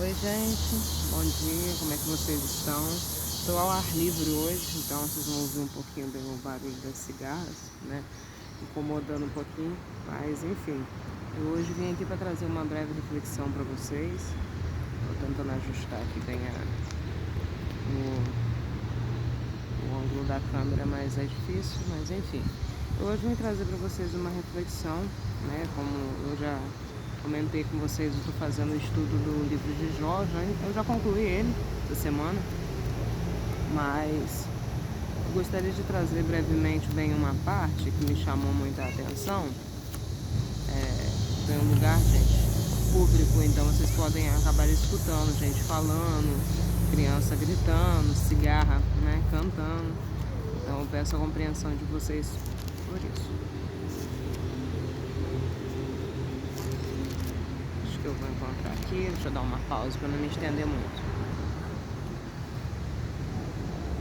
Oi gente, bom dia, como é que vocês estão? Estou ao ar livre hoje, então vocês vão ouvir um pouquinho do barulho das cigarras, né? Incomodando um pouquinho, mas enfim. Eu hoje vim aqui para trazer uma breve reflexão para vocês. Estou tentando ajustar aqui bem o ângulo da câmera, mas é difícil, mas enfim. Eu hoje vim trazer para vocês uma reflexão, né? Como eu já comentei com vocês, eu estou fazendo o estudo do livro de Jó, eu já concluí ele essa semana, mas eu gostaria de trazer brevemente bem uma parte que me chamou muita atenção. Tem um lugar, gente, público, então vocês podem acabar escutando gente falando, criança gritando, cigarra, né, cantando. Então eu peço a compreensão de vocês por isso. Acho que eu vou encontrar aqui, deixa eu dar uma pausa para não me estender muito.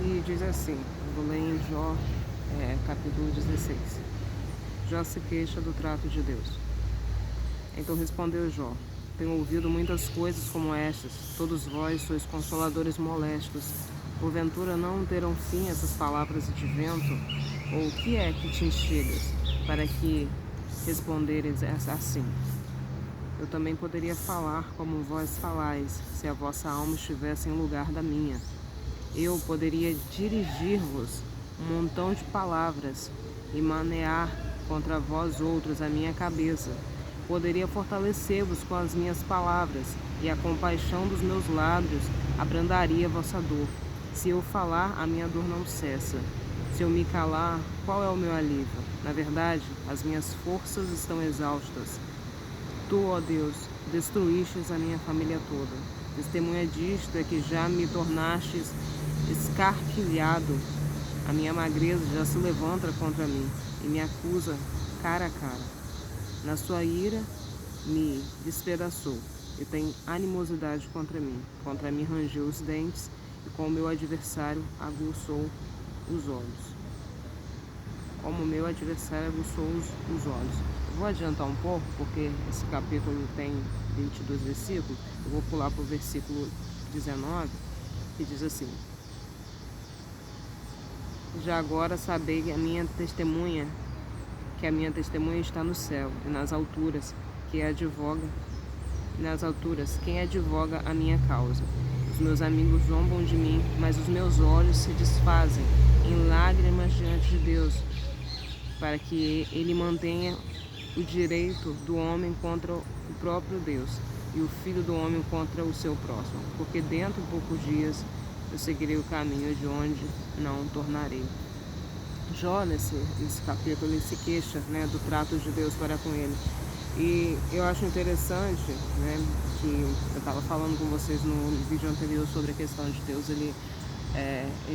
E diz assim, vou ler em Jó, capítulo 16. Jó se queixa do trato de Deus. Então respondeu Jó: tenho ouvido muitas coisas como estas, todos vós sois consoladores molestos. Porventura não terão fim essas palavras de vento? Ou o que é que te instigas, para que responderes assim? Eu também poderia falar como vós falais, se a vossa alma estivesse em lugar da minha. Eu poderia dirigir-vos um montão de palavras e manear contra vós outros a minha cabeça. Poderia fortalecer-vos com as minhas palavras, e a compaixão dos meus lábios abrandaria vossa dor. Se eu falar, a minha dor não cessa. Se eu me calar, qual é o meu alívio? Na verdade, as minhas forças estão exaustas. Tu, ó Deus, destruístes a minha família toda. Testemunha disto é que já me tornastes escarquilhado. A minha magreza já se levanta contra mim e me acusa cara a cara. Na sua ira me despedaçou e tem animosidade contra mim. Contra mim rangeu os dentes e com o meu adversário aguçou os olhos. Como meu adversário aguçou os olhos. Eu vou adiantar um pouco, porque esse capítulo tem 22 versículos. Eu vou pular para o versículo 19, que diz assim: já agora sabei que a minha testemunha está no céu e nas alturas, quem advoga a minha causa. Os meus amigos zombam de mim, mas os meus olhos se desfazem em lágrimas diante de Deus, para que ele mantenha o direito do homem contra o próprio Deus e o filho do homem contra o seu próximo, porque dentro de poucos dias eu seguirei o caminho de onde não tornarei. Jó, nesse capítulo, ele se queixa, né, do trato de Deus para com ele. E eu acho interessante, né, que eu estava falando com vocês no vídeo anterior sobre a questão de Deus. Ele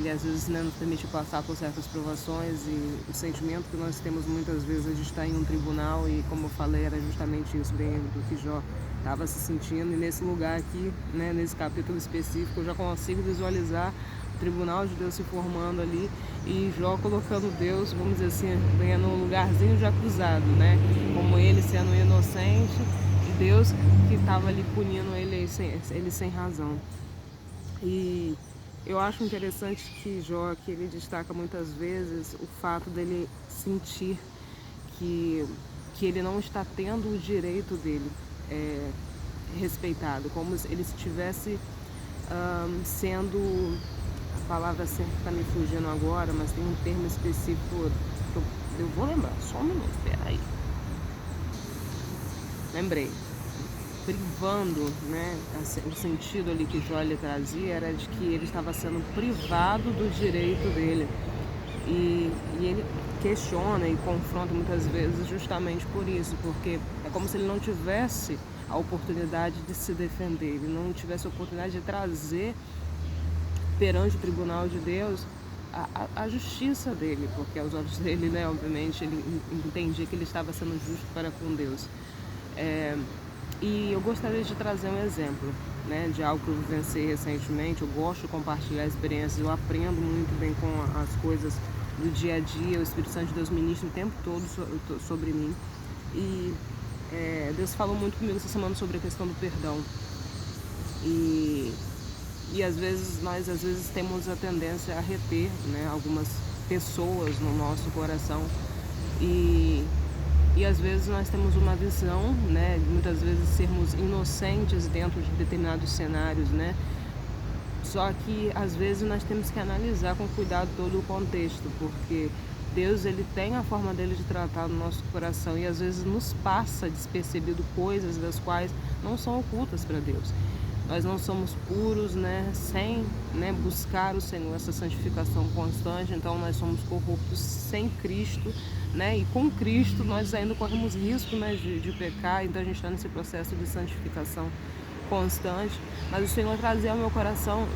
às vezes, né, nos permite passar por certas provações, e o sentimento que nós temos muitas vezes de estar em um tribunal, e como eu falei, era justamente isso bem do que Jó estava se sentindo. E nesse lugar aqui, né, nesse capítulo específico, eu já consigo visualizar o tribunal de Deus se formando ali, e Jó colocando Deus, vamos dizer assim, ganhando um lugarzinho de acusado, né? Como ele sendo inocente e Deus que estava ali punindo ele sem razão. E eu acho interessante que Jó aqui ele destaca muitas vezes o fato dele sentir que ele não está tendo o direito dele respeitado, como se ele estivesse sendo... A palavra certa está me fugindo agora, mas tem um termo específico que eu vou lembrar, só um minuto, peraí. Lembrei. Privando, né? O sentido ali que Jó lhe trazia era de que ele estava sendo privado do direito dele. E ele questiona e confronta muitas vezes justamente por isso, porque é como se ele não tivesse a oportunidade de se defender, ele não tivesse a oportunidade de trazer perante o tribunal de Deus a justiça dele, porque aos olhos dele, né, obviamente, ele entendia que ele estava sendo justo para com Deus. E eu gostaria de trazer um exemplo, né, de algo que eu vivenciei recentemente. Eu gosto de compartilhar experiências, eu aprendo muito bem com as coisas do dia a dia. O Espírito Santo de Deus ministra o tempo todo sobre mim. E Deus falou muito comigo essa semana sobre a questão do perdão. E E nós às vezes temos a tendência a reter, né, algumas pessoas no nosso coração e às vezes nós temos uma visão, né, muitas vezes sermos inocentes dentro de determinados cenários, né? Só que às vezes nós temos que analisar com cuidado todo o contexto, porque Deus, ele tem a forma dele de tratar no nosso coração e às vezes nos passa despercebido coisas das quais não são ocultas para Deus. Nós não somos puros, né, sem, né, buscar o Senhor, essa santificação constante. Então nós somos corruptos sem Cristo, né, e com Cristo nós ainda corremos risco, né, de pecar. Então a gente está nesse processo de santificação constante. Mas o Senhor trazia ao meu coração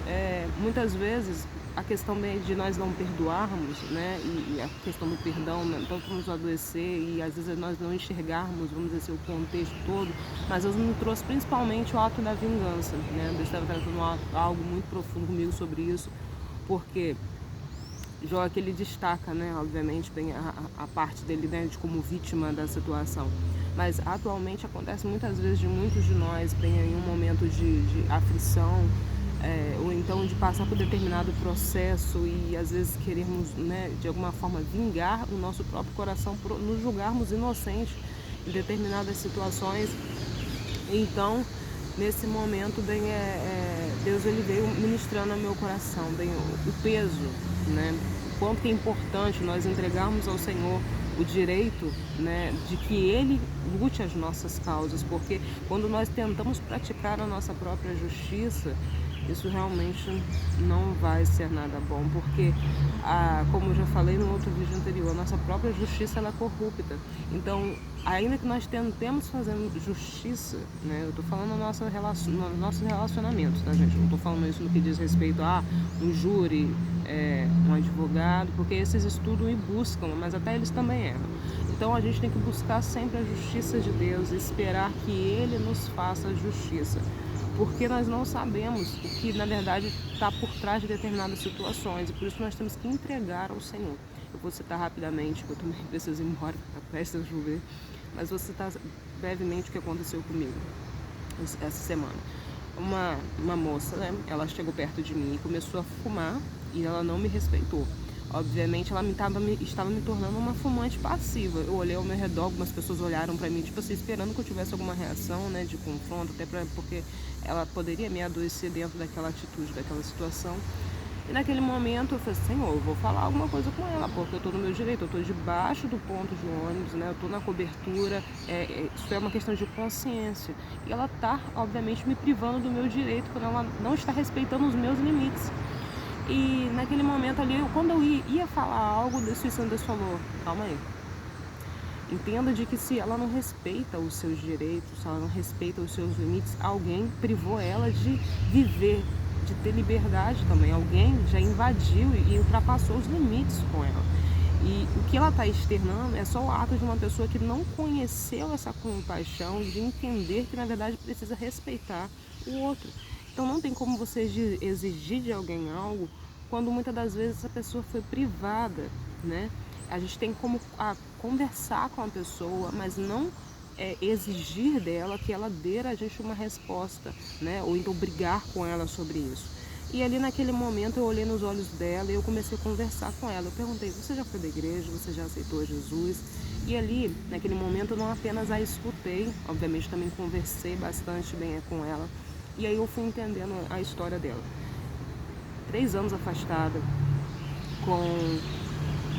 muitas vezes a questão de nós não perdoarmos, né, e a questão do perdão, né, tanto nos adoecer e às vezes nós não enxergarmos, vamos dizer assim, o contexto todo, mas Deus me trouxe principalmente o ato da vingança, né? Deus estava tratando algo muito profundo comigo sobre isso, porque Jó, que ele destaca, né, obviamente, bem a parte dele, né, de como vítima da situação. Mas atualmente acontece muitas vezes de muitos de nós bem em um momento de aflição, ou então de passar por determinado processo e às vezes queremos, né, de alguma forma vingar o nosso próprio coração por nos julgarmos inocentes em determinadas situações. Então, nesse momento, bem, Deus, ele veio ministrando ao meu coração, bem, o peso, né, o quanto que é importante nós entregarmos ao Senhor o direito, né, de que Ele lute as nossas causas, porque quando nós tentamos praticar a nossa própria justiça, isso realmente não vai ser nada bom, porque, como eu já falei no outro vídeo anterior, a nossa própria justiça ela é corrupta. Então, ainda que nós tentemos fazer justiça, né, eu estou falando no nosso relacionamento, tá, gente? Eu não estou falando isso no que diz respeito a um júri, um advogado, porque esses estudam e buscam, mas até eles também erram. Então a gente tem que buscar sempre a justiça de Deus e esperar que Ele nos faça a justiça, porque nós não sabemos o que na verdade está por trás de determinadas situações e por isso nós temos que entregar ao Senhor. Eu vou citar rapidamente, porque eu também preciso ir embora, está prestes a chover, mas vou citar brevemente o que aconteceu comigo essa semana. Uma moça, né, ela chegou perto de mim e começou a fumar e ela não me respeitou. Obviamente ela estava me tornando uma fumante passiva. Eu olhei ao meu redor, algumas pessoas olharam para mim, tipo assim, esperando que eu tivesse alguma reação, né, de confronto, até porque ela poderia me adoecer dentro daquela atitude, daquela situação. E naquele momento eu falei, Senhor, eu vou falar alguma coisa com ela, porque eu estou no meu direito, eu estou debaixo do ponto de ônibus, né, eu estou na cobertura, isso é uma questão de consciência. E ela está, obviamente, me privando do meu direito, quando ela não está respeitando os meus limites. E naquele momento ali, quando eu ia falar algo, o Espírito Santo Deus falou, calma aí. Entenda de que se ela não respeita os seus direitos, se ela não respeita os seus limites, alguém privou ela de viver, de ter liberdade também. Alguém já invadiu e ultrapassou os limites com ela. E o que ela está externando é só o ato de uma pessoa que não conheceu essa compaixão, de entender que na verdade precisa respeitar o outro. Então não tem como você exigir de alguém algo quando muitas das vezes essa pessoa foi privada, né? A gente tem como conversar com a pessoa, mas não exigir dela que ela dê a gente uma resposta, né? Ou então brigar com ela sobre isso. E ali naquele momento eu olhei nos olhos dela e eu comecei a conversar com ela. Eu perguntei, você já foi da igreja? Você já aceitou Jesus? E ali, naquele momento, eu não apenas a escutei, obviamente também conversei bastante bem com ela. E aí eu fui entendendo a história dela. 3 anos afastada,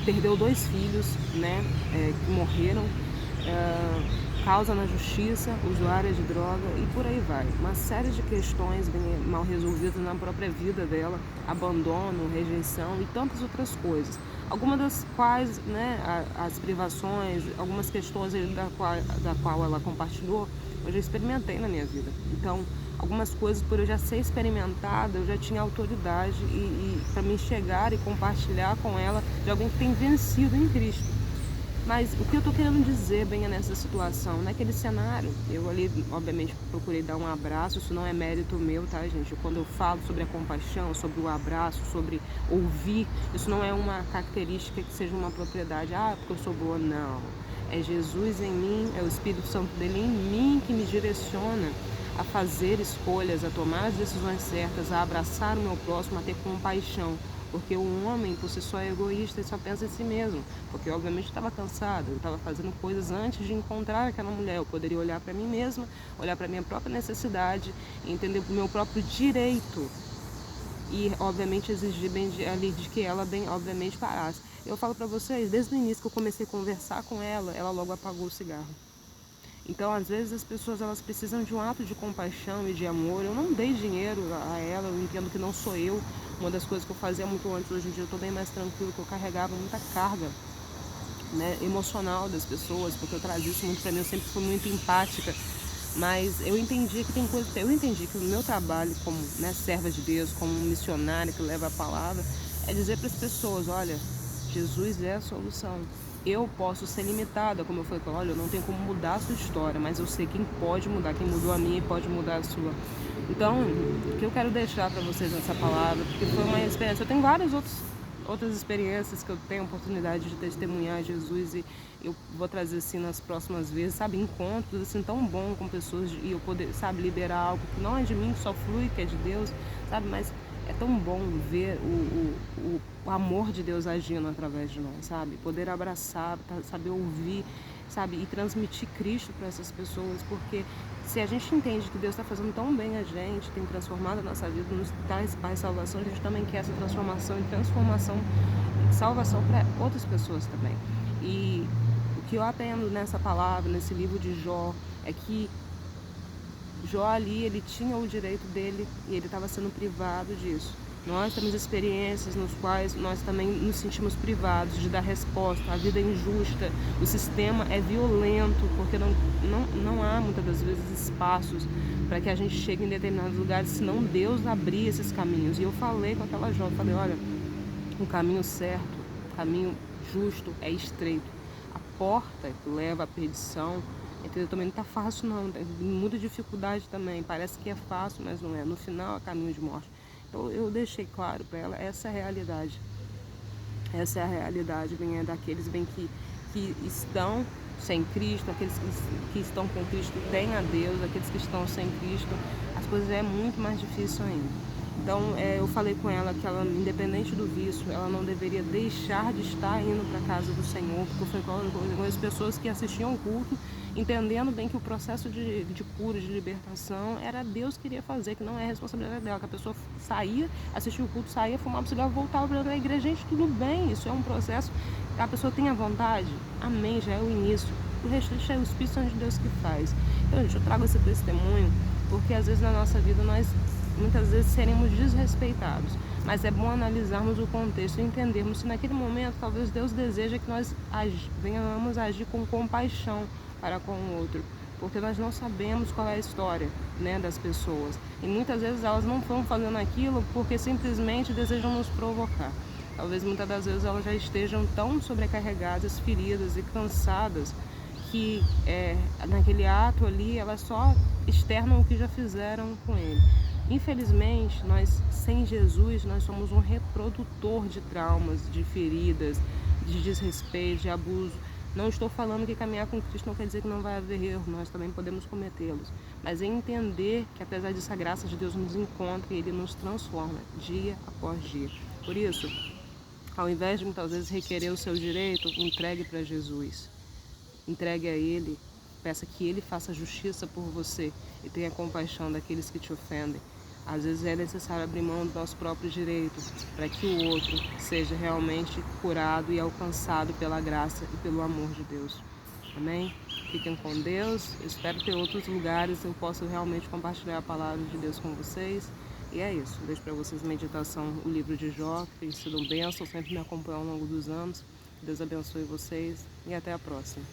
perdeu 2 filhos, né, que morreram, causa na justiça, usuária de droga e por aí vai. Uma série de questões bem mal resolvidas na própria vida dela, abandono, rejeição e tantas outras coisas. Algumas das quais, né, as privações, algumas questões da qual ela compartilhou, eu já experimentei na minha vida. Então, algumas coisas, por eu já ser experimentada, eu já tinha autoridade e para me chegar e compartilhar com ela de alguém que tem vencido em Cristo. Mas o que eu estou querendo dizer bem nessa situação, naquele cenário, eu ali, obviamente, procurei dar um abraço, isso não é mérito meu, tá, gente? Quando eu falo sobre a compaixão, sobre o abraço, sobre ouvir, isso não é uma característica que seja uma propriedade, porque eu sou boa, não. É Jesus em mim, é o Espírito Santo dele em mim que me direciona a fazer escolhas, a tomar as decisões certas, a abraçar o meu próximo, a ter compaixão. Porque o homem, por si só, é egoísta e só pensa em si mesmo. Porque, obviamente, eu estava cansada, eu estava fazendo coisas antes de encontrar aquela mulher. Eu poderia olhar para mim mesma, olhar para a minha própria necessidade, entender o meu próprio direito e, obviamente, exigir bem ali de que ela, bem, obviamente, parasse. Eu falo para vocês, desde o início que eu comecei a conversar com ela logo apagou o cigarro. Então, às vezes, as pessoas elas precisam de um ato de compaixão e de amor. Eu não dei dinheiro a ela, eu entendo que não sou eu. Uma das coisas que eu fazia muito antes, hoje em dia eu estou bem mais tranquilo, que eu carregava muita carga, né, emocional das pessoas, porque eu trazia isso muito para mim, eu sempre fui muito empática. Mas eu entendi que tem coisas, eu entendi que o meu trabalho como, né, serva de Deus, como missionária que leva a palavra, é dizer para as pessoas, olha, Jesus é a solução. Eu posso ser limitada, como eu falei, olha, eu não tenho como mudar a sua história, mas eu sei quem pode mudar, quem mudou a minha e pode mudar a sua. Então, o que eu quero deixar para vocês nessa palavra, porque foi uma experiência, eu tenho várias outras experiências que eu tenho a oportunidade de testemunhar Jesus e eu vou trazer assim nas próximas vezes, sabe, encontros assim tão bom com pessoas e eu poder, sabe, liberar algo que não é de mim, que só flui, que é de Deus, sabe, mas é tão bom ver o amor de Deus agindo através de nós, sabe, poder abraçar, saber ouvir, sabe, e transmitir Cristo para essas pessoas, porque se a gente entende que Deus está fazendo tão bem a gente, tem transformado a nossa vida, nos traz paz e salvação, a gente também quer essa transformação e salvação para outras pessoas também. E o que eu aprendo nessa palavra, nesse livro de Jó, é que Jó ali, ele tinha o direito dele e ele estava sendo privado disso. Nós temos experiências nos quais nós também nos sentimos privados de dar resposta. A vida é injusta, o sistema é violento, porque não há muitas das vezes espaços para que a gente chegue em determinados lugares, senão Deus abrir esses caminhos. E eu falei com aquela jovem, falei, olha, o caminho certo, o caminho justo é estreito. A porta que leva à perdição, entendeu? Também não está fácil não, tem muita dificuldade também, parece que é fácil, mas não é. No final é caminho de morte. Então eu deixei claro para ela, essa é a realidade. Essa é a realidade, bem, é daqueles bem que estão sem Cristo, aqueles que estão com Cristo têm a Deus, aqueles que estão sem Cristo, as coisas é muito mais difícil ainda. Então eu falei com ela que ela, independente do vício, ela não deveria deixar de estar indo para a casa do Senhor, porque eu conheço pessoas que assistiam o culto, entendendo bem que o processo de cura, de libertação, era Deus que queria fazer, que não é responsabilidade dela, que a pessoa saía, assistia o culto, saía, fumava cigarro, voltava para a igreja. Gente, tudo bem, isso é um processo, a pessoa tem a vontade, amém, já é o início, o resto é o Espírito Santo de Deus que faz. Então, gente, eu trago esse testemunho, porque às vezes na nossa vida nós muitas vezes seremos desrespeitados, mas é bom analisarmos o contexto e entendermos se naquele momento talvez Deus deseja que nós venhamos a agir com compaixão para com o outro, porque nós não sabemos qual é a história, né, das pessoas, e muitas vezes elas não estão fazendo aquilo porque simplesmente desejam nos provocar. Talvez muitas das vezes elas já estejam tão sobrecarregadas, feridas e cansadas que naquele ato ali elas só externam o que já fizeram com ele. Infelizmente, nós sem Jesus, nós somos um reprodutor de traumas, de feridas, de desrespeito, de abuso. Não estou falando que caminhar com Cristo não quer dizer que não vai haver erro, nós também podemos cometê-los. Mas é entender que apesar disso a graça de Deus nos encontra e Ele nos transforma dia após dia. Por isso, ao invés de muitas vezes requerer o seu direito, entregue para Jesus. Entregue a Ele, peça que Ele faça justiça por você e tenha compaixão daqueles que te ofendem. Às vezes é necessário abrir mão do nosso próprio direito para que o outro seja realmente curado e alcançado pela graça e pelo amor de Deus. Amém? Fiquem com Deus. Eu espero ter outros lugares eu possa realmente compartilhar a palavra de Deus com vocês. E é isso. Deixo para vocês meditação o livro de Jó, que tem sido um bênção, sempre me acompanhou ao longo dos anos. Deus abençoe vocês e até a próxima.